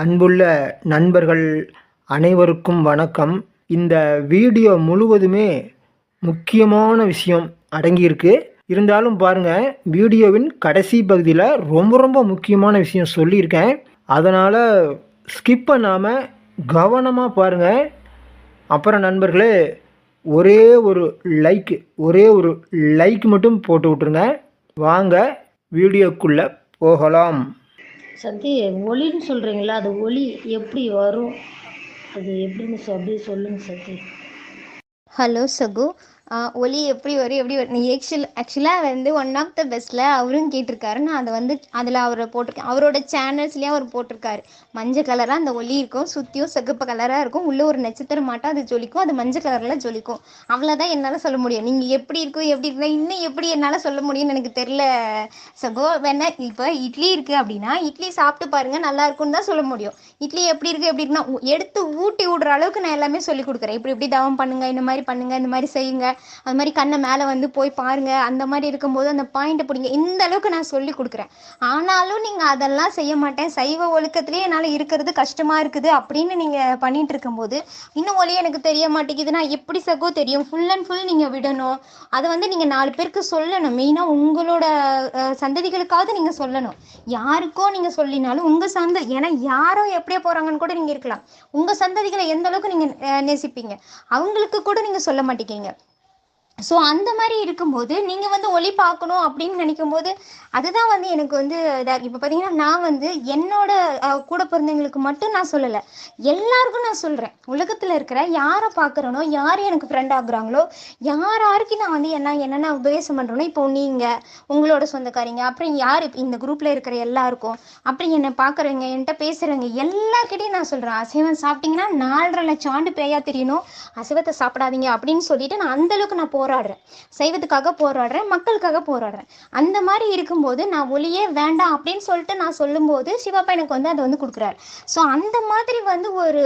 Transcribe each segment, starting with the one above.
அன்புள்ள நண்பர்கள் அனைவருக்கும் வணக்கம். இந்த வீடியோ முழுவதுமே முக்கியமான விஷயம் அடங்கியிருக்கு. இருந்தாலும் பாருங்க, வீடியோவின் கடைசி பகுதியில் ரொம்ப முக்கியமான விஷயம் சொல்லியிருக்கேன். அதனால் ஸ்கிப் பண்ணாமல் கவனமாக பாருங்கள். அப்புறம் நண்பர்களே, ஒரே ஒரு லைக் மட்டும் போட்டு விட்ருங்க. வாங்க வீடியோக்குள்ளே போகலாம். சத்தி, ஒளின்னு சொல்கிறீங்களா? அது ஒளி எப்படி வரும், அது எப்படின்னு அப்படியே சொல்லுங்கள் சத்தி. ஹலோ சகு, ஒலி எப்படி வரும் எப்படி வரும்? நீ ஆக்சுவலாக வந்து ஒன் ஆஃப் த பெஸ்ட்டில் அவரும் கேட்டிருக்காரு. நான் அதை வந்து அதில் அவரை போட்டிருக்கேன். அவரோட சேனல்ஸ்லேயே அவர் போட்டிருக்காரு. மஞ்சள் கலராக அந்த ஒலி இருக்கும், சுற்றியும் சிகப்பு கலராக இருக்கும், உள்ளே ஒரு நட்சத்திரம் மாட்டம் அது ஜொலிக்கும், அது மஞ்சள் கலரில் ஜொலிக்கும். அவ்வளோதான் என்னால் சொல்ல முடியும். நீங்கள் எப்படி இருக்குன்னா இன்னும் எப்படி என்னால் சொல்ல முடியும்னு எனக்கு தெரில சகோ. வேணா இப்போ இட்லி இருக்குது அப்படின்னா இட்லி சாப்பிட்டு பாருங்கள், நல்லா இருக்குன்னு தான் சொல்ல முடியும். இட்லி எப்படி இருக்குன்னா எடுத்து ஊட்டி விடுற அளவுக்கு நான் எல்லாமே சொல்லி கொடுக்குறேன். இப்படி தவம் பண்ணுங்க, இந்த மாதிரி பண்ணுங்க, இந்த மாதிரி செய்யுங்க, அது மாதிரி கண்ணை மேலே வந்து போய் பாருங்க, அந்த மாதிரி இருக்கும்போது அந்த பாயிண்ட்டை பிடிங்க, இந்த அளவுக்கு நான் சொல்லி கொடுக்குறேன். ஆனாலும் நீங்கள் அதெல்லாம் செய்ய மாட்டேன், சைவ ஒழுக்கத்திலேயே என்னால் இருக்கிறது கஷ்டமா இருக்குது அப்படின்னு நீங்கள் பண்ணிட்டு இருக்கும்போது இன்னும் ஒலி எனக்கு தெரிய மாட்டேங்குதுன்னா எப்படி சகோ தெரியும்? ஃபுல் அண்ட் ஃபுல் நீங்கள் விடணும். அதை வந்து நீங்கள் 4 பேருக்கு சொல்லணும். மெயினாக உங்களோட சந்ததிகளுக்காவது நீங்கள் சொல்லணும். யாருக்கோ நீங்கள் சொல்லினாலும் உங்கள் ஏன்னா யாரோ எப்படியே போகிறாங்கன்னு கூட நீங்கள் இருக்கலாம். உங்கள் சந்ததிகளை எந்த அளவுக்கு நீங்கள் நேசிப்பீங்க, அவங்களுக்கு கூட நீங்கள் சொல்ல மாட்டேங்க. ஸோ அந்த மாதிரி இருக்கும்போது நீங்கள் வந்து ஒளி பார்க்கணும் அப்படின்னு நினைக்கும் போது அதுதான் வந்து எனக்கு வந்து இதாக. இப்போ பார்த்தீங்கன்னா நான் வந்து என்னோட கூட பிறந்தவங்களுக்கு மட்டும் நான் சொல்லலை, எல்லாருக்கும் நான் சொல்கிறேன். உலகத்தில் இருக்கிற யாரை பார்க்குறனோ, யார் எனக்கு ஃப்ரெண்ட் ஆகுறாங்களோ, யாருக்கு நான் வந்து என்னென்ன உபதேசம் பண்ணுறனோ, இப்போ நீங்கள் உங்களோட சொந்தக்காரிங்க, அப்புறம் யார் இந்த குரூப்பில் இருக்கிற எல்லாருக்கும், அப்புறம் என்னை பார்க்குறவங்க, என்கிட்ட பேசுகிறவங்க எல்லாருக்கிட்டையும் நான் சொல்கிறேன், அசைவம் சாப்பிட்டீங்கன்னா 4.5 லட்சம் ஆண்டு பேயா தெரியணும், அசைவத்தை சாப்பிடாதீங்க அப்படின்னு சொல்லிட்டு நான் அந்தளவுக்கு நான் போராடுறேன். சைவத்துக்காக போராடுறேன், மக்களுக்காக போராடுறேன். அந்த மாதிரி இருக்கும்போது நான் ஒளியே வேண்டாம் அப்படின்னு சொல்லிட்டு நான் சொல்லும்போது சிவப்பா எனக்கு வந்து அதை வந்து கொடுக்குறாரு. ஸோ அந்த மாதிரி வந்து ஒரு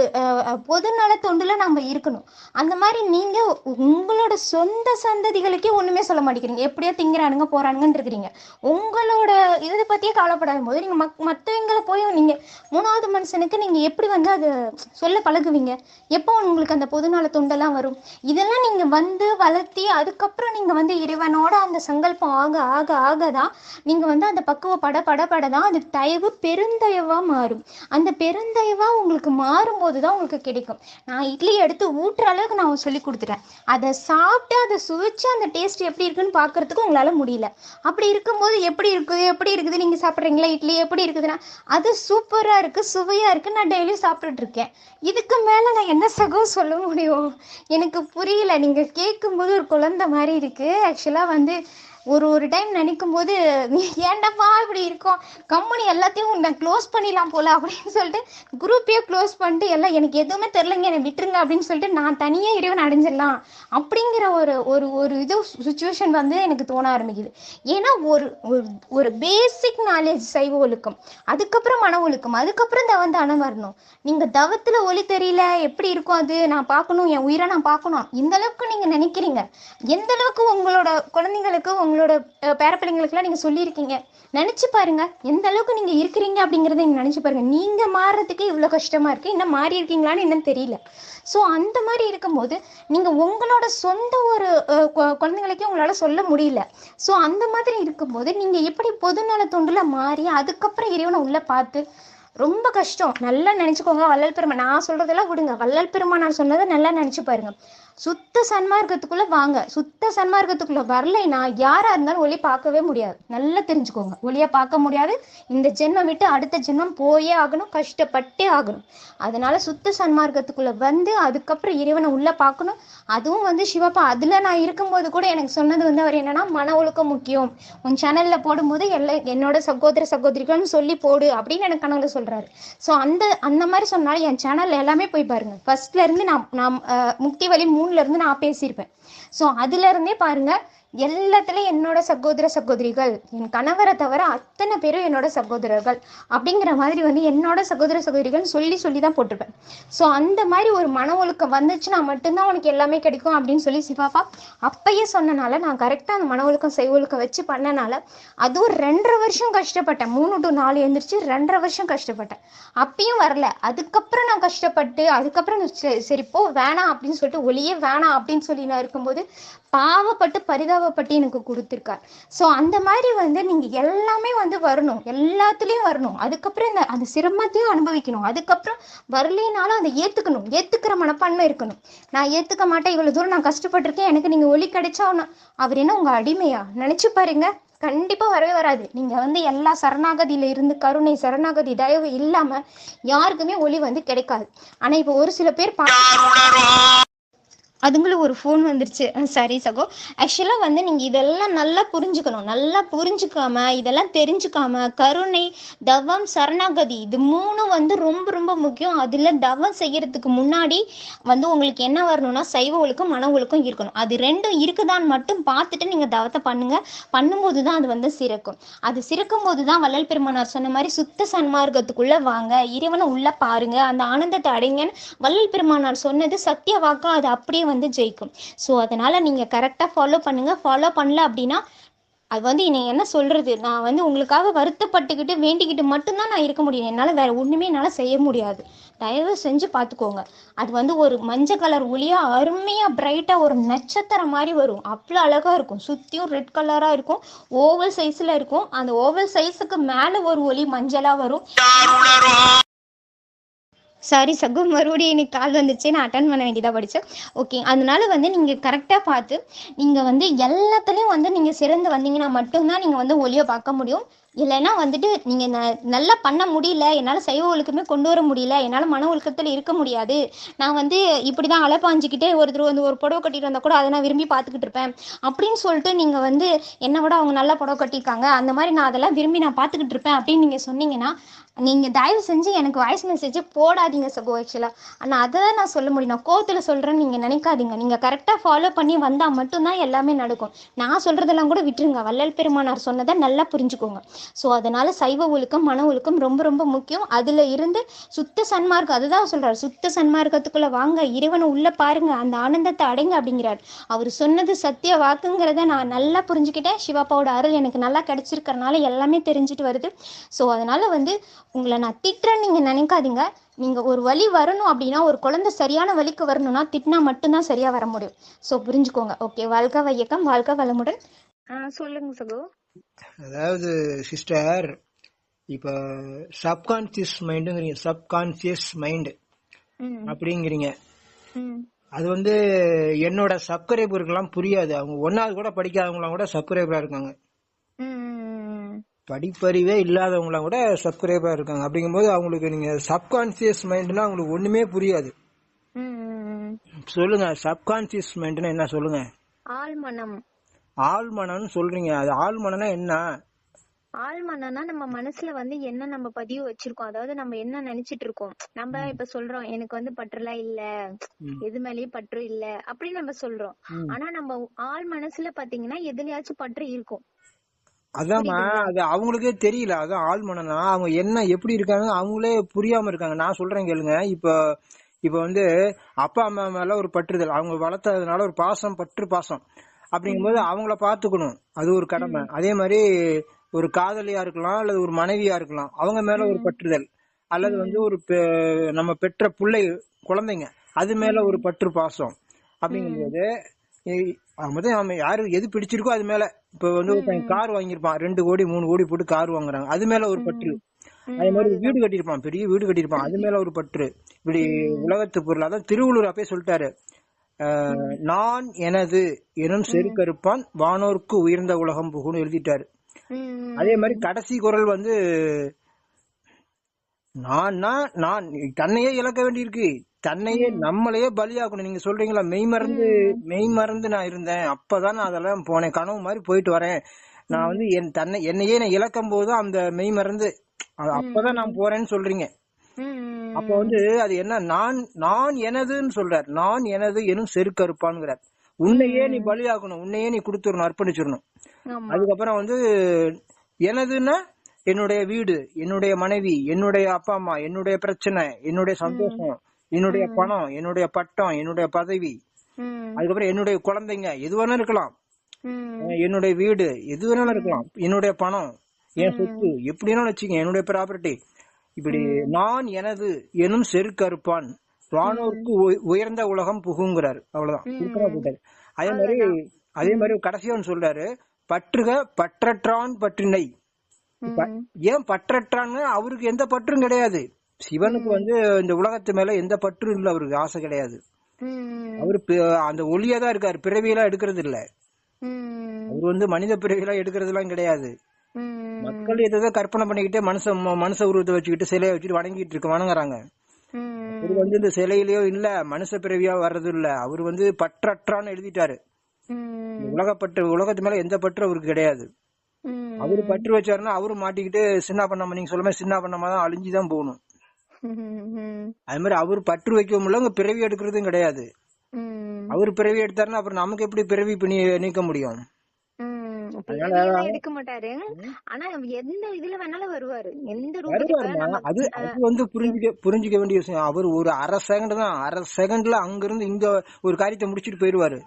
பொதுநல தொண்டுல நம்ம இருக்கணும். அந்த மாதிரி நீங்க உங்களோட சொந்த சந்ததிகளுக்கே ஒண்ணுமே சொல்ல மாட்டேங்கிறீங்க, எப்படியோ திங்கிறானுங்க போறானுங்கன்னு இருக்கிறீங்க. உங்களோட இதை பத்தியே கவலைப்படாத போது நீங்க மற்றவங்களை போய் நீங்க 3வது மனுஷனுக்கு நீங்க எப்படி வந்து அது சொல்ல பழகுவீங்க? எப்போ உங்களுக்கு அந்த பொதுநல தொண்டெல்லாம் வரும்? இதெல்லாம் நீங்க வந்து வளர்த்தி அதுக்கப்புறம் நீங்க வந்து இறைவனோட அந்த சங்கல்பம் ஆக தான் நீங்க வந்து அந்த பக்குவப்பட அது தயவு பெருந்தயவா மாறும். அந்த பெருந்தயவா உங்களுக்கு மாறும்போது தான் உங்களுக்கு கிடைக்கும். நான் இட்லி எடுத்து ஊட்டுற அளவுக்கு நான் சொல்லி கொடுத்துட்டேன். அதை சாப்பிட்டு அதை சுவைச்சு அந்த டேஸ்ட் எப்படி இருக்குன்னு பார்க்கறதுக்கு உங்களால முடியல. அப்படி இருக்கும்போது எப்படி இருக்குது நீங்க சாப்பிட்றீங்களா? இட்லி எப்படி இருக்குதுன்னா அது சூப்பரா இருக்கு, சுவையா இருக்கு, நான் டெய்லியும் சாப்பிட்டுட்டு இருக்கேன். இதுக்கு மேல நான் என்ன சகோ சொல்ல முடியும்? எனக்கு புரியல. நீங்க கேட்கும்போது ஒரு குழந்தை மாதிரி இருக்கு. ஆக்சுவலா வந்து ஒரு டைம் நினைக்கும் போது ஏண்டப்பா இப்படி இருக்கும், கம்பெனி எல்லாத்தையும் நான் க்ளோஸ் பண்ணிடலாம் போல அப்படின்னு சொல்லிட்டு குரூப்பையே க்ளோஸ் பண்ணிட்டு எல்லாம் எனக்கு எதுவுமே தெரிலங்க, என்னை விட்டுருங்க அப்படின்னு சொல்லிட்டு நான் தனியே இறைவன் அடைஞ்சிடலாம் அப்படிங்கிற ஒரு இது சுச்சுவேஷன் வந்து எனக்கு தோண ஆரம்பிக்குது. ஏன்னா ஒரு பேசிக் நாலேஜ் சைவ ஒழுக்கம், அதுக்கப்புறம் மன ஒழுக்கம், அதுக்கப்புறம் தவம் வரணும். நீங்க தவத்துல ஒளி தெரியல, எப்படி இருக்கும் அது, நான் பார்க்கணும், என் உயிரை நான் பார்க்கணும், இந்த அளவுக்கு நீங்க நினைக்கிறீங்க. எந்த அளவுக்கு உங்களோட குழந்தைங்களுக்கு உங்களோட பேரப்பிள்ளைங்களுக்குலாம் நீங்க சொல்லியிருக்கீங்க? நினைச்சு பாருங்க, எந்த அளவுக்கு நீங்க இருக்கிறீங்க அப்படிங்கறத நீங்க நினைச்சு பாருங்க. நீங்க மாறுறதுக்கு இவ்வளவு கஷ்டமா இருக்கு, இன்னும் மாறி இருக்கீங்களான்னு என்னன்னு தெரியல. ஸோ அந்த மாதிரி இருக்கும்போது நீங்க உங்களோட சொந்த ஒரு குழந்தைங்களுக்கே உங்களால சொல்ல முடியல. ஸோ அந்த மாதிரி இருக்கும்போது நீங்க எப்படி பொதுநல தொண்டுல மாறி அதுக்கப்புறம் இறைவனை உள்ள பார்த்து ரொம்ப கஷ்டம். நல்லா நினைச்சுக்கோங்க. வள்ளல் பெருமா நான் சொல்றதெல்லாம் விடுங்க, வள்ளல் பெருமா நான் சொன்னதை நல்லா நினைச்சு பாருங்க. சுத்த சன்மார்க்கத்துக்குள்ள வாங்க. சுத்த சன்மார்க்கத்துக்குள்ள வரலைன்னா யாரா இருந்தாலும் ஒளி பார்க்கவே முடியாது. நல்லா தெரிஞ்சுக்கோங்க, ஒளியை பார்க்க முடியாது. இந்த ஜென்மம் விட்டு அடுத்த ஜென்மம் போயே ஆகணும், கஷ்டப்பட்டே ஆகணும். அதனால சுத்த சன்மார்க்கத்துக்குள்ள வந்து அதுக்கப்புறம் இறைவனை உள்ள பார்க்கணும். அதுவும் வந்து சிவப்பா அதுல நான் இருக்கும்போது கூட எனக்கு சொன்னது வந்து அவர் என்னன்னா, மன ஒழுக்கம் முக்கியம், உன் சேனல்ல போடும்போது என்னோட சகோதரிகளும் சொல்லி போடு அப்படின்னு எனக்கு கனவுல சொல்றாரு. ஸோ அந்த மாதிரி சொன்னாலும் என் சேனல்ல எல்லாமே போய் பாருங்க. ஃபர்ஸ்ட்ல இருந்து நான் முக்தி வழி 3ல இருந்து நான் பேசியிருப்பேன். ஸோ அதுல இருந்தே பாருங்க, எல்லாத்துலயும் என்னோட சகோதர சகோதரிகள், என் கணவரை தவிர அத்தனை பேரும் என்னோட சகோதரர்கள் அப்படிங்கிற மாதிரி வந்து என்னோட சகோதர சகோதரிகள் சொல்லி சொல்லி தான் போட்டிருப்பேன். ஸோ அந்த மாதிரி ஒரு மன ஒழுக்கம் வந்துச்சுன்னா மட்டும்தான் உனக்கு எல்லாமே கிடைக்கும் அப்படின்னு சொல்லி சிவாப்பா அப்பயே சொன்னனால நான் கரெக்டாக அந்த மன ஒழுக்கம் செய் ஒழுக்கம் வச்சு பண்ணனால அதுவும் 2.5 வருஷம் கஷ்டப்பட்டேன். 3 to 4 எழுந்திரிச்சு 2.5 வருஷம் கஷ்டப்பட்டேன். அப்பயும் வரல. அதுக்கப்புறம் நான் கஷ்டப்பட்டு அதுக்கப்புறம் சரி போ வேணாம் அப்படின்னு சொல்லிட்டு ஒளியே வேணாம் அப்படின்னு சொல்லி நான் இருக்கும்போது பாவப்பட்டு பரிதாபப்பட்டு எனக்கு கொடுத்துருக்கார். ஸோ அந்த மாதிரி வந்து நீங்க எல்லாமே வந்து வரணும், எல்லாத்துலயும் வரணும். அதுக்கப்புறம் அந்த சிரமத்தையும் அனுபவிக்கணும். அதுக்கப்புறம் வரலைனாலும் அதை ஏத்துக்கிற மனப்பான்மை இருக்கணும். நான் ஏத்துக்க மாட்டேன், இவ்வளவு தூரம் நான் கஷ்டப்பட்டிருக்கேன், எனக்கு நீங்க ஒளி கிடைச்சா அவர் என்ன உங்க அடிமையா நினைச்சு பாருங்க. கண்டிப்பா வரவே வராது. நீங்க வந்து எல்லா சரணாகதியில இருந்து கருணை சரணாகதி தயவு இல்லாம யாருக்குமே ஒளி வந்து கிடைக்காது. ஆனா இப்ப ஒரு சில பேர் அதுங்களும் ஒரு ஃபோன் வந்துருச்சு. சரி சகோ, ஆக்சுவலாக வந்து நீங்கள் இதெல்லாம் நல்லா புரிஞ்சுக்கணும். நல்லா புரிஞ்சுக்காம இதெல்லாம் தெரிஞ்சுக்காம கருணை தவம் சரணாகதி இது 3 வந்து ரொம்ப ரொம்ப முக்கியம். அதில் தவம் செய்யறதுக்கு முன்னாடி வந்து உங்களுக்கு என்ன வரணும்னா சைவ ஒழுக்கம் மன ஒழுக்கம் இருக்கணும். அது 2 இருக்குதான்னு மட்டும் பார்த்துட்டு நீங்கள் தவத்தை பண்ணுங்க. பண்ணும்போது தான் அது வந்து சிறக்கும். அது சிறக்கும் போது தான் வள்ளல் பெருமானார் சொன்ன மாதிரி சுத்த சன்மார்க்கத்துக்குள்ளே வாங்க, இறைவனை உள்ள பாருங்க, அந்த ஆனந்தத்தை அடைங்கன்னு வள்ளல் பெருமானார் சொன்னது சத்திய வாக்கா அது அப்படியே வந்து ஜெயிக்கும். ஸோ அதனால நீங்க கரெக்டா ஃபாலோ பண்ணுங்க. ஃபாலோ பண்ணல அப்படின்னா அது வந்து என்ன சொல்றது, நான் வந்து உங்களுக்காக வருத்தப்பட்டுக்கிட்டு வேண்டிக்கிட்டு மட்டும்தான் நான் இருக்க முடியும். என்னால வேற ஒண்ணுமே என்னால செய்ய முடியாது. தயவு செஞ்சு பார்த்துக்கோங்க. அது வந்து ஒரு மஞ்சள் கலர் ஒளியா அருமையா பிரைட்டா ஒரு நட்சத்திரம் மாதிரி வரும். அவ்வளோ அழகா இருக்கும். சுத்தியும் ரெட் கலரா இருக்கும். ஓவல் சைஸ்ல இருக்கும். அந்த ஓவல் சைஸுக்கு மேல ஒரு ஒளி மஞ்சளா வரும். சாரி சகு, மறுபடியும் எனக்கு கால் வந்துச்சு, நான் அட்டன் பண்ண வேண்டியதாக படித்தேன். ஓகே, அதனால வந்து நீங்கள் கரெக்டாக பார்த்து நீங்கள் வந்து எல்லாத்துலேயும் வந்து நீங்கள் சிறந்து வந்தீங்கன்னா மட்டும்தான் நீங்கள் வந்து ஒளியை பார்க்க முடியும். இல்லைன்னா வந்துட்டு நீங்கள் நல்லா பண்ண முடியல, என்னால் சைவ ஒழுக்கமே கொண்டு வர முடியல, என்னால் மன ஒழுக்கத்தில் இருக்க முடியாது, நான் வந்து இப்படி தான் அலைப்பாஞ்சிக்கிட்டே ஒருத்தர் வந்து ஒரு புடவை கட்டிட்டு வந்தால் கூட அதை நான் விரும்பி பார்த்துக்கிட்டு இருப்பேன் அப்படின்னு சொல்லிட்டு நீங்கள் வந்து என்னை விட அவங்க நல்லா புடவை கட்டியிருக்காங்க, அந்த மாதிரி நான் அதெல்லாம் விரும்பி நான் பார்த்துக்கிட்டு இருப்பேன் அப்படின்னு நீங்கள் சொன்னீங்கன்னா நீங்கள் தயவு செஞ்சு எனக்கு வாய்ஸ் மெசேஜ் போடாதீங்க சகோ. ஆக்சுவலாக ஆனால் அதை தான் நான் சொல்ல முடியும். நான் கோவத்தில் சொல்கிறேன்னு நீங்கள் நினைக்காதீங்க. நீங்கள் கரெக்டாக ஃபாலோ பண்ணி வந்தால் மட்டும்தான் எல்லாமே நடக்கும். நான் சொல்கிறதெல்லாம் கூட விட்டுருங்க. வள்ளல் பெருமானார் சொன்னதை நல்லா புரிஞ்சுக்கோங்க. ஸோ அதனால் சைவ ஒழுக்கம் மன ஒழுக்கம் ரொம்ப ரொம்ப முக்கியம். அதில் இருந்து சுத்த சன்மார்க்கம், அதுதான் சொல்கிறார், சுத்த சன்மார்க்கத்துக்குள்ளே வாங்க, இறைவனை உள்ளே பாருங்க, அந்த ஆனந்தத்தை அடைங்க அப்படிங்கிறார். அவர் சொன்னது சத்திய வாக்குங்கிறத நான் நல்லா புரிஞ்சுக்கிட்டேன். சிவாப்பாவோட அருள் எனக்கு நல்லா கிடைச்சிருக்கிறனால எல்லாமே தெரிஞ்சுட்டு வருது. ஸோ அதனால் வந்து உங்களை நான் திட்டுறேன்னு நீங்கள் நினைக்காதீங்க. நீங்கள் ஒரு வழி வரணும் அப்படின்னா, ஒரு குழந்தை சரியான வழிக்கு வரணும்னா திட்டினா மட்டும்தான் சரியாக வர முடியும். ஸோ புரிஞ்சுக்கோங்க. ஓகே, வாழ்க வையகம், வாழ்க வளமுடன். சொல்லுங்க சகோ. அதாவது சிஸ்டர், இப்போ சப்கான்சியஸ் மைண்டுங்கிறீங்க, சப்கான்சியஸ் மைண்டு அப்படிங்கிறீங்க. அது வந்து என்னோட சப்ஸ்கிரைபருக்கெல்லாம் புரியாது. அவங்க 1வது கூட படிக்காதவங்களாம் கூட சப்ஸ்கிரைபரா இருக்காங்க. படிப்பறிவே இல்லாதவங்களாம் கூட சப்ஸ்கிரைபரா இருக்காங்க. அப்படிங்கும்போது அவங்களுக்கு நீங்க சப்கான்சியஸ் மைண்ட்னா அவங்களுக்கு ஒண்ணுமே புரியாது. சொல்லுங்க, சப்கான்சியஸ் மைண்ட்னா என்ன சொல்லுங்க. ஆழ்மனம். ஆழ்மனம்னு சொல்றீங்க, அது ஆழ்மனம்னா என்ன? ஆழ்மனம்னா நம்ம மனசுல வந்து என்ன நம்ம பதிவு வச்சிருக்கோம், அதாவது நம்ம என்ன நினைச்சிட்டு இருக்கோம். நம்ம இப்ப சொல்றோம் எனக்கு வந்து பற்றுலாம் இல்ல, எது மேலயும் பற்று இல்ல அப்படின்னு நம்ம சொல்றோம். ஆனா நம்ம ஆழ் மனசுல பாத்தீங்கன்னா எதுலயாச்சும் பற்று இருக்கும். அதாம்மா, அது அவங்களுக்கே தெரியல. அதான் ஆழ்மனம்னா அவங்க என்ன எப்படி இருக்காங்க அவங்களே புரியாம இருக்காங்க. நான் சொல்றேன் கேளுங்க. இப்ப வந்து அப்பா அம்மா மேல ஒரு பற்றுதல், அவங்க வளர்த்ததுனால ஒரு பாசம், பற்று பாசம் அப்படிங்கும்போது அவங்கள பாத்துக்கணும், அது ஒரு கடமை. அதே மாதிரி ஒரு காதலியா இருக்கலாம் அல்லது ஒரு மனைவியா இருக்கலாம், அவங்க மேல ஒரு பற்றுதல், அல்லது வந்து ஒரு நம்ம பெற்ற பிள்ளை குழந்தைங்க அது மேல ஒரு பற்று பாசம் அப்படிங்கும்போது யாரு எது பிடிச்சிருக்கோ அது மேல. இப்ப வந்து கார் வாங்கியிருப்பான், 2 கோடி 3 கோடி போட்டு கார் வாங்குறாங்க, அது மேல ஒரு பற்று. அதே மாதிரி வீடு கட்டியிருப்பான், பெரிய வீடு கட்டியிருப்பான், அது மேல ஒரு பற்று. இப்படி உலகத்து பொருள். அதான் திருவள்ளுவர் அப்பயே சொல்லிட்டாரு, நான் எனது எனும் செருக்கறுப்பான் வானோர்க்கு உயர்ந்த உலகம் புகுன்னு எழுதிட்டாரு. அதே மாதிரி கடைசி குரல் வந்து நான் தன்னையே இழக்க வேண்டியிருக்கு, தன்னையே நம்மளையே பலியாக்கணும். நீங்க சொல்றீங்களா, மெய் மறந்து நான் இருந்தேன், அப்பதான் நான் அதெல்லாம் போனேன், கனவு மாதிரி போயிட்டு வரேன், நான் வந்து என்னையே நான் இழக்கும் போது அந்த மெய் மறந்து அப்பதான் நான் போறேன்னு சொல்றீங்க. அப்ப வந்து அது என்ன, நான் எனதுன்னு சொல்றார், நான் எனது எனும் செருக்கறுப்பான்ங்கிறார். உன்னையே நீ பலியாக்கணும், உன்னையே நீ கொடுத்துடணும், அர்ப்பணிச்சிடணும். ஆமா. அதுக்கப்புறம் வந்து எனதுன்னா என்னுடைய வீடு, என்னுடைய மனைவி, என்னுடைய அப்பா அம்மா, என்னுடைய பிரச்சனை, என்னுடைய சந்தோஷம், என்னுடைய பணம், என்னுடைய பட்டம், என்னுடைய பதவி, அதுக்கப்புறம் என்னுடைய குழந்தைங்க, எது வேணாலும் இருக்கலாம், என்னுடைய வீடு எது வேணாலும் இருக்கலாம், என்னுடைய பணம், என் சொத்து எப்படி வேணாலும் வச்சுக்க, என்னுடைய ப்ராப்பர்ட்டி. இப்படி நான் எனது எனும் செருக்கறுப்பான் வானோருக்கு உயர்ந்த உலகம் புகுங்கிறாரு. அவ்வளவுதான். அதே மாதிரி கடைசியா சொல்றாரு, பற்றுக பற்றற்றான் பற்றினை. ஏன் பற்றற்றான்னு? அவருக்கு எந்த பற்றும் கிடையாது. சிவனுக்கு வந்து இந்த உலகத்து மேல எந்த பற்றும் இல்ல, அவருக்கு ஆசை கிடையாது. அவரு அந்த ஒளியாதான் இருக்காரு, பிறவியெல்லாம் எடுக்கிறது இல்ல. அவர் வந்து மனித பிறவியெல்லாம் எடுக்கிறது எல்லாம் கிடையாது. மக்கள் எதோ கற்பனை பண்ணிக்கிட்டு மனுஷ உருவத்தை வச்சுக்கிட்டு சிலையை வச்சுட்டு வணங்குறாங்க. அவரு வந்து இந்த சிலையிலயோ இல்ல, மனுஷ பிறவியா வர்றது இல்ல. அவரு வந்து பற்றற்றான்னு எழுதிட்டாரு. உலகத்து மேல எந்த பற்று அவருக்கு கிடையாது. அவரு பற்று வச்சாருன்னா அவரு மாட்டிக்கிட்டு சின்ன பண்ணாம, நீங்க சொல்ல மாதிரி சின்ன பண்ணாம தான் அழிஞ்சுதான் போகணும். அது மாதிரி அவரு பற்று வைக்க முடியல, பிறவி எடுக்கிறதும் கிடையாது. அவரு பிறவி எடுத்தாருன்னா அப்புறம் நமக்கு எப்படி பிறவி நீக்க முடியும்? எடுக்க மாட்டாரு. ஆனா எந்த இதுல வேணாலும் வருவாரு, எந்த அது வந்து புரிஞ்சுக்க வேண்டிய விஷயம். அவர் ஒரு அரை செகண்ட்ல அங்க இருந்து இங்க ஒரு காரியத்தை முடிச்சிட்டு போயிருவாரு.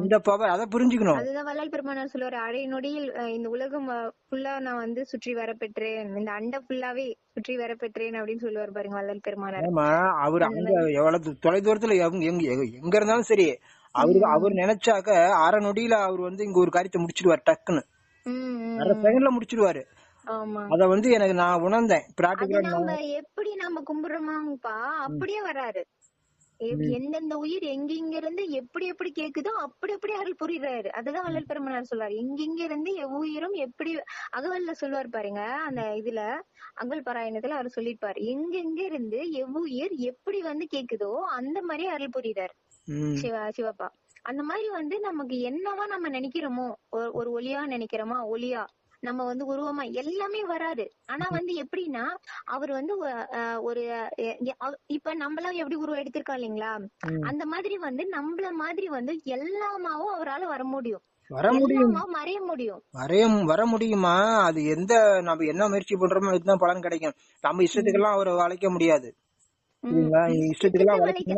இந்த பவர் அத புரிஞ்சுக்கணும். அதுதான் வள்ளல் பெருமானார் சொல்லுவாரு, அரை நொடியில் இந்த உலகம் ஃபுல்லா நான் வந்து சுற்றி வர பெற்றேன், இந்த அண்ட ஃபுல்லாவே சுற்றி வர பெற்றேன் அப்படின்னு சொல்லுவாரு பாருங்க வள்ளல் பெருமானார். ஆமா, அவர் அங்க எவ்வளவு தொலை தூரத்துல எங்க இருந்தாலும் சரி, அவர் நினைச்சாக்க அரை நொடியில அவர் வந்து இங்க ஒரு காரியத்தை முடிச்சிடுவாரு, டக்குன்னு அரை செகண்ட்ல முடிச்சிடுவாரு. அத வந்து எனக்கு நான் உணர்ந்தேன் பிராக்டிகலா. எப்படி நம்ம கும்பிடுறோமாப்பா அப்படியே வராரு. எந்தெந்த உயிர் எங்கெங்க இருந்து எப்படி எப்படி கேக்குதோ அப்படி அப்படி அருள் புரியுறாரு. அதுதான் வள்ளல் பெருமானார் சொல்றாரு, எங்கெங்க இருந்து எவ்வுயிரும் எப்படி அகவல்ல சொல்லுவார் பாருங்க. அந்த இதுல அகவல் பாராயணத்துல அவர் சொல்லிருப்பாரு, எங்கெங்க இருந்து எவ்வுயிர் எப்படி வந்து கேக்குதோ அந்த மாதிரி அருள் புரியுறாரு சிவப்பா. அந்த மாதிரி வந்து நமக்கு என்னவா நம்ம நினைக்கிறோமோ, ஒரு ஒளியா நினைக்கிறோமா, ஒளியா நம்ம வந்து உருவமா எல்லாமே வராது. ஆனா வந்து எப்படின்னா அவர் வந்து ஒரு இப்ப நம்மளாம் எப்படி உருவம் எடுத்திருக்கோம் இல்லைங்களா, அந்த மாதிரி வந்து நம்மள மாதிரி வந்து எல்லாமாவும் அவரால் வர முடியும், வர முடியுமா? அது எந்த நம்ம என்ன முயற்சி பண்றோமோ அதுதான் பலன் கிடைக்கும். நம்ம இஷ்டத்துக்கெல்லாம் அவரை வளைக்க முடியாது.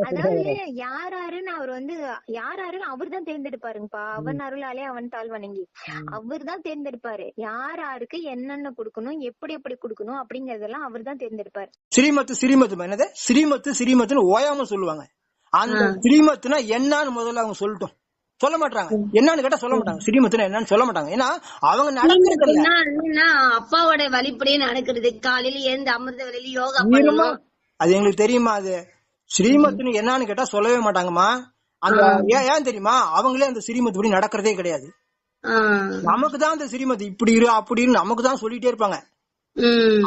அதாவது யாராருன்னு அவர் வந்து யாராருன்னு அவர் தான் தேர்ந்தெடுப்பாருங்கப்பா. அவன் அருளாலே அவன் தாழ் வணங்கி அவர் தான் தேர்ந்தெடுப்பாரு. யாராருக்கு என்னென்ன கொடுக்கணும், எப்படி எப்படி கொடுக்கணும் அப்படிங்கறதெல்லாம் அவர் தான் தேர்ந்தெடுப்பாரு. ஸ்ரீமத்து என்னது ஸ்ரீமத்துன்னு ஓயாம சொல்லுவாங்க. அந்த ஸ்ரீமத்துனா என்னன்னு முதல்ல அவங்க சொல்லட்டும். சொல்ல மாட்டாங்க. என்னன்னு கேட்டா சொல்ல மாட்டாங்க. ஸ்ரீமத்துனா என்னன்னு சொல்ல மாட்டாங்க. ஏன்னா அவங்க நடக்கிறது அப்பாவோட வழிப்படியே நடக்கிறது. காலையில எழுந்து அமிர்த வேளையில யோகா பண்ணணும், அது எங்களுக்கு தெரியுமா? அது ஸ்ரீமத்துன்னு என்னன்னு கேட்டா சொல்லவே மாட்டாங்கம்மா. அந்த ஏன் தெரியுமா? அவங்களே அந்த ஸ்ரீமத்து படி நடக்கிறதே கிடையாது. நமக்கு தான் அந்த ஸ்ரீமத்து இப்படி இரு அப்படின்னு நமக்கு தான் சொல்லிட்டே இருப்பாங்க.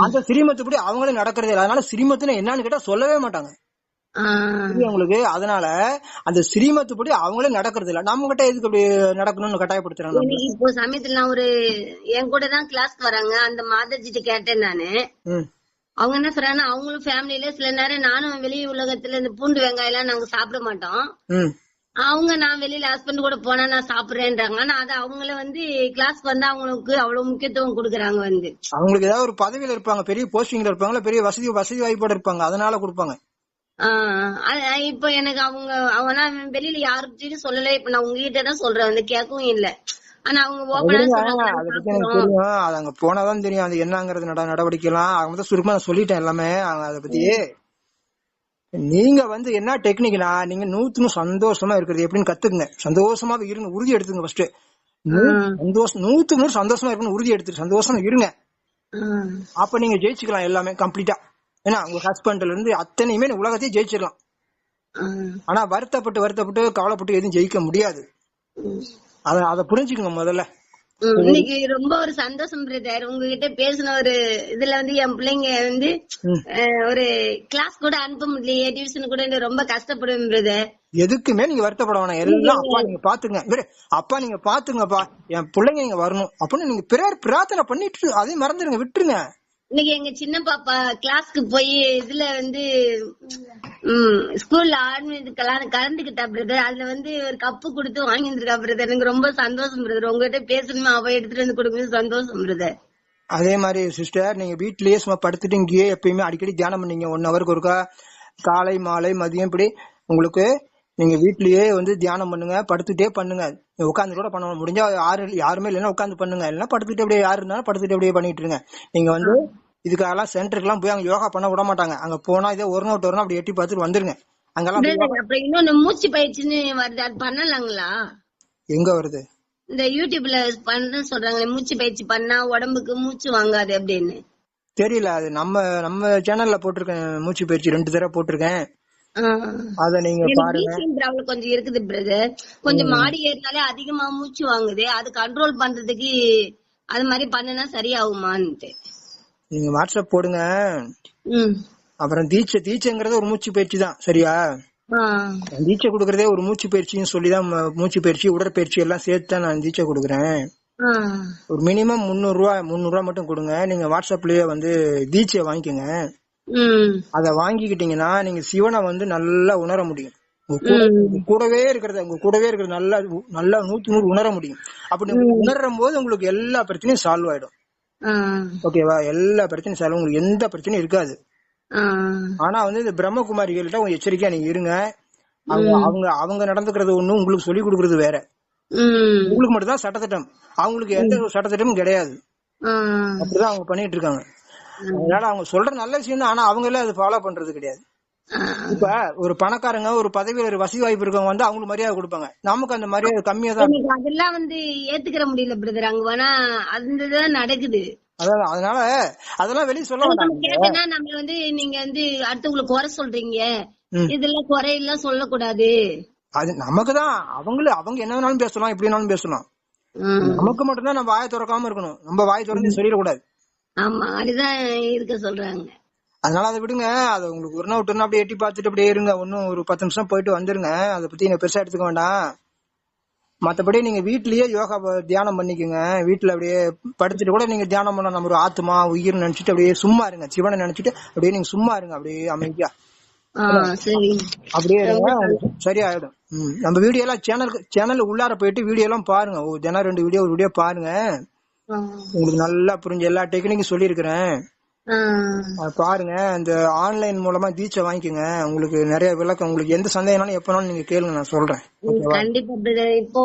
அந்த ஸ்ரீமத்து படி அவங்களே நடக்கிறதே இல்லை. அதனால ஸ்ரீமத்துன்னு என்னன்னு கேட்டா சொல்லவே மாட்டாங்க உங்களுக்கு. அதனால அந்த ஸ்ரீமத்து படி அவங்களே நடக்கிறது இல்ல. நம்ம கிட்ட எதுக்கு அப்படி நடக்கணும்னு கட்டாயப்படுத்துறாங்க. இப்போ சமயத்துல நான் ஒரு என் கூட தான் கிளாஸ்க்கு வராங்க, அந்த மாதாஜிட்ட கேட்டேன் நானு. அவங்க என்ன சொல்றாங்க, அவங்களும் ஃபேமிலியில சில நேரம் நானும் வெளி உலகத்துல இந்த பூண்டு வெங்காயம் எல்லாம் நாங்க சாப்பிட மாட்டோம். அவங்க நான் வெளியில ஹஸ்பண்ட் கூட போனா நான் சாப்பிடுறேன்றாங்க. ஆனா அது அவங்கள வந்து கிளாஸ்க்கு வந்து அவங்களுக்கு அவ்வளவு முக்கியத்துவம் கொடுக்குறாங்க. வந்து அவங்களுக்கு ஏதாவது ஒரு பதவியில இருப்பாங்க, பெரிய போஸ்டிங்ல இருப்பாங்க, பெரிய வசதி வாய்ப்போட இருப்பாங்க, அதனால கொடுப்பாங்க. இப்ப எனக்கு அவங்க வெளியில யாருக்கிட்டையும் சொல்லல. இப்ப நான் உங்ககிட்ட தான் சொல்றேன், வந்து கேட்கவும் இல்ல. ஆனா அவங்க தெரியும், அது அங்க போனாதான் தெரியும் அது என்னங்கிறது நடவடிக்கை எல்லாம். அவங்க தான் சுருக்கமா நான் சொல்லிட்டேன் எல்லாமே அதை பத்தி. நீங்க வந்து என்ன டெக்னிக்னா, நீங்க 100 சந்தோஷமா இருக்கிறது எப்படின்னு கத்துக்குங்க. சந்தோஷமா இருங்க, உறுதி எடுத்துங்க. ஃபர்ஸ்ட் 100 சந்தோஷமா இருக்கணும், உறுதி எடுத்துட்டு சந்தோஷமா இருங்க. அப்ப நீங்க ஜெயிச்சுக்கலாம் எல்லாமே கம்ப்ளீட்டா. ஏன்னா உங்க ஹஸ்பண்ட்ல இருந்து அத்தனையுமே உலகத்தையும் ஜெயிச்சிடலாம். ஆனா வருத்தப்பட்டு கவலைப்பட்டு எதுவும் ஜெயிக்க முடியாது. அத புரிஞ்சுக்கங்க முதல்ல. இன்னைக்கு ரொம்ப ஒரு சந்தோஷம் பிரதர், உங்ககிட்ட பேசின ஒரு இதுல வந்து என் பிள்ளைங்க வந்து ஒரு கிளாஸ் கூட அனுப்ப முடியலையே, டியூஷன் கூட ரொம்ப கஷ்டப்படுவேன் பிரதர். எதுக்குமே நீங்க வருத்தப்பட வேணாம். எல்லாம் அப்பா நீங்க பாத்துங்க, அப்பா நீங்க பாத்துங்கப்பா, என் பிள்ளைங்க நீங்க வரணும் அப்படின்னு நீங்க பிரார்த்தனை பண்ணிட்டு அதையும் மறந்துருங்க, விட்டுருங்க. இன்னைக்கு எங்க சின்ன பாப்பா கிளாஸ்க்கு போய் இதுல வந்து ஸ்கூல்ல ஆர்மி கலந்துகிட்டா பிரதர். அதுல வந்து ஒரு கப்பு கொடுத்து வாங்கி வந்திருக்கா பிரதர். எனக்கு ரொம்ப சந்தோஷம் பிரதர். உங்ககிட்ட பேசணுமா அவ எடுத்துட்டு வந்து கொடுக்குறது சந்தோஷம் பிரதர். அதே மாதிரி சிஸ்டர், நீங்க வீட்லயே சும்மா படுத்துட்டு இங்கேயே எப்பயுமே அடிக்கடி தியானம் பண்ணீங்க. 1 ஹவருக்கு ஒருக்கா காலை மாலை மதியம் இப்படி உங்களுக்கு நீங்க வீட்லயே வந்து தியானம் பண்ணுங்க. படுத்துட்டே பண்ணுங்க. உட்காந்து கூட பண்ண முடிஞ்சா யாருமே இல்லைன்னா உட்காந்து பண்ணுங்க. இல்லைன்னா படுத்துட்டு அப்படியே யாரு இருந்தாலும் படுத்துட்டு அப்படியே பண்ணிட்டு இருங்க. நீங்க வந்து இதுக்காகலாம் சென்டருக்குலாம் போய் அங்க யோகா பண்ண விட மாட்டாங்க. அங்க போனா இதே ஒரு நாள் வரணும் அப்படி எட்டி பார்த்துட்டு வந்துருங்க. அங்கெல்லாம் அப்புறம் இன்னொன்னு மூச்சு பயிற்சின்னு வருது, அது பண்ணலாங்களா? எங்க வருது? இந்த யூடியூப்ல பண்ண சொல்றாங்களே, மூச்சு பயிற்சி பண்ணா உடம்புக்கு மூச்சு வாங்காது அப்படின்னு. தெரியல, அது நம்ம சேனல்ல போட்டிருக்கேன். மூச்சு பயிற்சி 2 தடவை போட்டிருக்கேன். அத நீங்க பாருங்க. கொஞ்சம் இருக்குது பிரதர். கொஞ்சம் மாடி ஏறினாலே அதிகமா மூச்சு வாங்குது. அது கண்ட்ரோல் பண்றதுக்கு அது மாதிரி பண்ணுனா சரியாகுமான்ட்டு. நீங்க வாட்ஸ்அப் போடுங்க. அப்புறம் தீட்சைங்கிறது ஒரு மூச்சு பயிற்சி தான், சரியா? தீட்சை கொடுக்கறதே ஒரு மூச்சு பயிற்சின்னு சொல்லிதான், மூச்சு பயிற்சி உடற்பயிற்சி எல்லாம் சேர்த்து தான் நான் தீட்சை கொடுக்குறேன். ஒரு மினிமம் 300 ரூபாய் மட்டும் கொடுங்க. நீங்க வாட்ஸ்அப்லயே வந்து தீட்சை வாங்கிக்கோங்க. அத வாங்கிக்கிட்டீங்கன்னா நீங்க சிவனை வந்து நல்லா உணர முடியும். உங்க கூடவே இருக்கிறது நல்லா 100% உணர முடியும். அப்படி உணரும் போது உங்களுக்கு எல்லா பிரச்சனையும் சால்வ் ஆயிடும். ஓகேவா? எல்லா பிரச்சனையும் சால்வ், உங்களுக்கு எந்த பிரச்சனையும் இருக்காது. ஆனா வந்து இந்த பிரம்மகுமாரிகள்கிட்ட கொஞ்சம் எச்சரிக்கையா நீங்க இருங்க. அவங்க நடந்துக்கிறது ஒண்ணு, உங்களுக்கு சொல்லி கொடுக்கறது வேற. உங்களுக்கு மட்டும் தான் சட்டத்திட்டம், அவங்களுக்கு எந்த சட்டத்திட்டமும் கிடையாது. அப்படிதான் அவங்க பண்ணிட்டு இருக்காங்க. அதனால அவங்க சொல்ற நல்ல விஷயம் தான், ஆனா அவங்க எல்லாம் அது ஃபாலோ பண்றது கிடையாது. இப்ப ஒரு பணக்காரங்க ஒரு பதவியில ஒரு வசதி வாய்ப்பு இருக்கவங்க வந்து அவங்களுக்கு மரியாதை கொடுப்பாங்க. நமக்கு அந்த மரியாதை கம்மியா தான். அதெல்லாம் வந்து ஏத்துக்கிற முடியல பிரதர். அங்க வேணா அதுதான் நடக்குது. அதனால அதெல்லாம் வெளியே சொல்ல மாட்டாங்க. நம்ம வந்து நீங்க வந்து அடுத்தவங்களுக்கு குறை சொல்றீங்க, இதெல்லாம் குறையெல்லாம் சொல்லக்கூடாது. அது நமக்குதான். அவங்க என்ன வேணாலும் பேசலாம், எப்படி வேணாலும் பேசலாம். நமக்கு மட்டும்தான் நம்ம வாயை திறக்காம இருக்கணும். நம்ம வாய் திறந்து சொல்லிடக்கூடாது. ஆமா, அதுதான் இருக்க சொல்றாங்க. அதனால அதை விடுங்க. அதை உங்களுக்கு ஒரு நாள் விட்டு அப்படியே எட்டி பார்த்துட்டு அப்படியே இருங்க. ஒன்னும் ஒரு 10 நிமிஷம் போயிட்டு வந்துருங்க. அதை பத்தி நீங்க பெருசா எடுத்துக்க வேண்டாம். மத்தபடி நீங்க வீட்லயே யோகா தியானம் பண்ணிக்கோங்க. வீட்டுல அப்படியே படுத்துட்டு கூட நீங்க தியானம் பண்ண, நம்ம ஒரு ஆத்மா உயிர் நினைச்சிட்டு அப்படியே சும்மா இருங்க. சிவனை நினைச்சிட்டு அப்படியே நீங்க சும்மா இருங்க, அப்படியே அமைதியா அப்படியே இருங்க. சரியாயிடும். நம்ம வீடியோ எல்லாம் சேனல் உள்ளார போயிட்டு வீடியோ எல்லாம் பாருங்க. தினம் 2 வீடியோ பாருங்க. உங்களுக்கு நல்லா புரிஞ்ச எல்லா டெக்னிக்கும் சொல்லி இருக்கிறேன், பாருங்க. இந்த ஆன்லைன் மூலமா தீட்சை வாங்கிக்கோங்க. உங்களுக்கு நிறைய விளக்கம். உங்களுக்கு எந்த சந்தேகம்னாலும் எப்பனாலும் நீங்க கேளுங்க, நான் சொல்றேன். கண்டிப்பா. இப்போ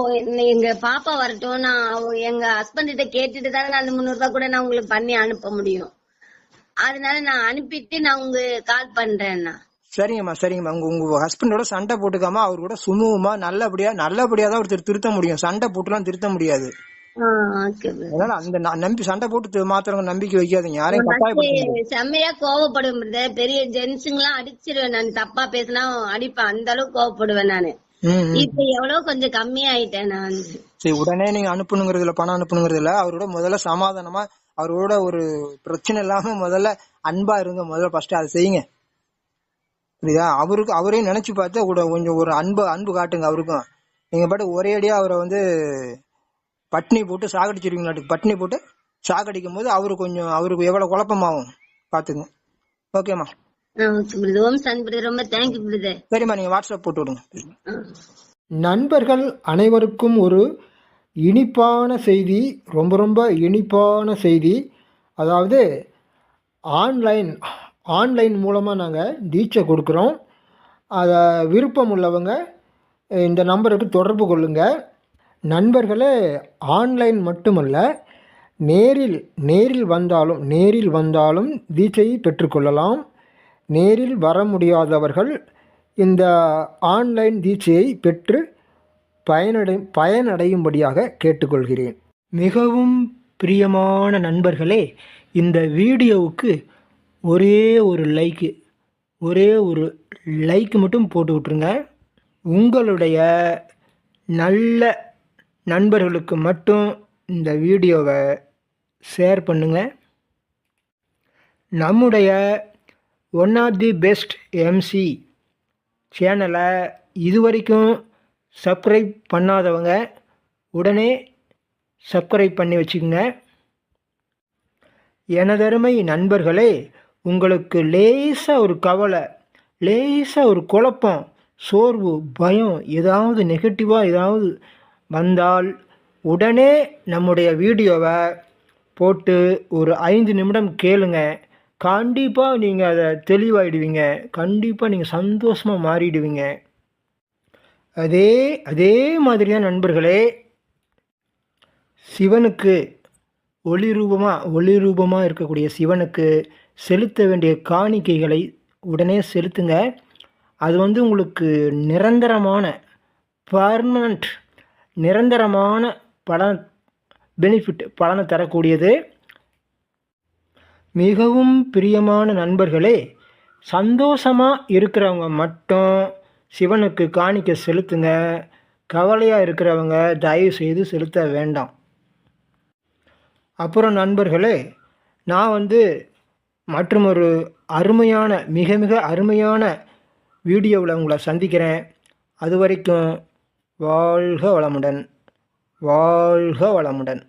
எங்க பாப்பா வரட்டும், நான் எங்க ஹஸ்பண்ட் கிட்ட கேட்டுட்டு தான் நான் 300 ரூபாய் கூட நான் உங்களுக்கு பண்ணி அனுப்ப முடியும். அதனால நான் அனுப்பிட்டு நான் உங்களுக்கு கால் பண்றேன்னா. சரிங்கம்மா. உங்க ஹஸ்பண்டோட சண்டை போட்டுக்காம அவர் கூட சுமூகமா நல்லபடியா தான் ஒருத்தர் திருத்த முடியும். சண்டை போட்டுலாம் திருத்த முடியாது. அதனால அந்த நம்பி சண்டை போட்டு மாத்திரம் நம்பிக்கை வைக்காதீங்க. யாரையும் கட்டாயப்படுத்த. செம்மையா கோவப்படுவேன். பெரிய ஜென்ஸுங்கெல்லாம் அடிச்சிருவேன் நான். தப்பா பேசினா அடிப்பேன். அந்த அளவுக்கு கோவப்படுவேன் நானு. இப்ப எவ்வளவு கொஞ்சம் கம்மியாயிட்டேன் நான். சரி, உடனே நீங்க அனுப்பணுங்கிறதுல பணம் அனுப்பணுங்கிறதுல அவரோட முதல்ல சமாதானமா, அவரோட ஒரு பிரச்சனை இல்லாம முதல்ல அன்பா இருங்க. முதல்ல ஃபர்ஸ்ட் அதை செய்யுங்க, புரியுதா? அவரையும் நினைச்சு பார்த்து கொஞ்சம் ஒரு அன்பு காட்டுங்க அவருக்கும். நீங்க பாட்டு ஒரே அடியா அவரை வந்து பட்னி போட்டு சாகடிச்சிருவீங்க. பட்னி போட்டு சாகடிக்கும் போது அவருக்கு எவ்வளவு குழப்பமாகும் பாத்துங்க. ஓகேமா? சரிம்மா, நீங்க வாட்ஸ்அப் போட்டு விடுங்க. நண்பர்கள் அனைவருக்கும் ஒரு இனிப்பான செய்தி, ரொம்ப இனிப்பான செய்தி. அதாவது ஆன்லைன் மூலமாக நாங்கள் தீட்சை கொடுக்குறோம். அதை விருப்பம் உள்ளவங்க இந்த நம்பருக்கு தொடர்பு கொள்ளுங்கள். நண்பர்களே, ஆன்லைன் மட்டுமல்ல, நேரில் வந்தாலும் தீட்சையை பெற்றுக்கொள்ளலாம். நேரில் வர முடியாதவர்கள் இந்த ஆன்லைன் தீட்சையை பெற்று பயனடையும்படியாக கேட்டுக்கொள்கிறேன். மிகவும் பிரியமான நண்பர்களே, இந்த வீடியோவுக்கு ஒரே ஒரு லைக் மட்டும் போட்டு விட்டுருங்க. உங்களுடைய நல்ல நண்பர்களுக்கு மட்டும் இந்த வீடியோவை ஷேர் பண்ணுங்க. நம்முடைய one of the best MC சேனலை இதுவரைக்கும் சப்ஸ்கிரைப் பண்ணாதவங்க உடனே சப்ஸ்கிரைப் பண்ணி வச்சுக்கோங்க. எனதருமை நண்பர்களே, உங்களுக்கு லேசாக ஒரு கவலை, லேசாக ஒரு குழப்பம், சோர்வு, பயம், ஏதாவது நெகட்டிவாக ஏதாவது வந்தால் உடனே நம்முடைய வீடியோவை போட்டு ஒரு 5 நிமிடம் கேளுங்க. கண்டிப்பாக நீங்கள் அதை தெளிவாயிடுவீங்க. கண்டிப்பாக நீங்கள் சந்தோஷமாக மாறிடுவீங்க. அதே மாதிரி தான் நண்பர்களே, சிவனுக்கு ஒளி ரூபமாக இருக்கக்கூடிய சிவனுக்கு செலுத்த வேண்டிய காணிக்கைகளை உடனே செலுத்துங்க. அது உங்களுக்கு நிரந்தரமான நிரந்தரமான பலனை தரக்கூடியது. மிகவும் பிரியமான நண்பர்களே, சந்தோஷமாக இருக்கிறவங்க மட்டும் சிவனுக்கு காணிக்கை செலுத்துங்க. கவலையாக இருக்கிறவங்க தயவு செய்து செலுத்த வேண்டாம். அப்புறம் நண்பர்களே, நான் மற்றும் ஒரு அருமையான மிக மிக அருமையான வீடியோவில் உங்களை சந்திக்கிறேன். அது வரைக்கும் வாழ்க வளமுடன், வாழ்க வளமுடன்.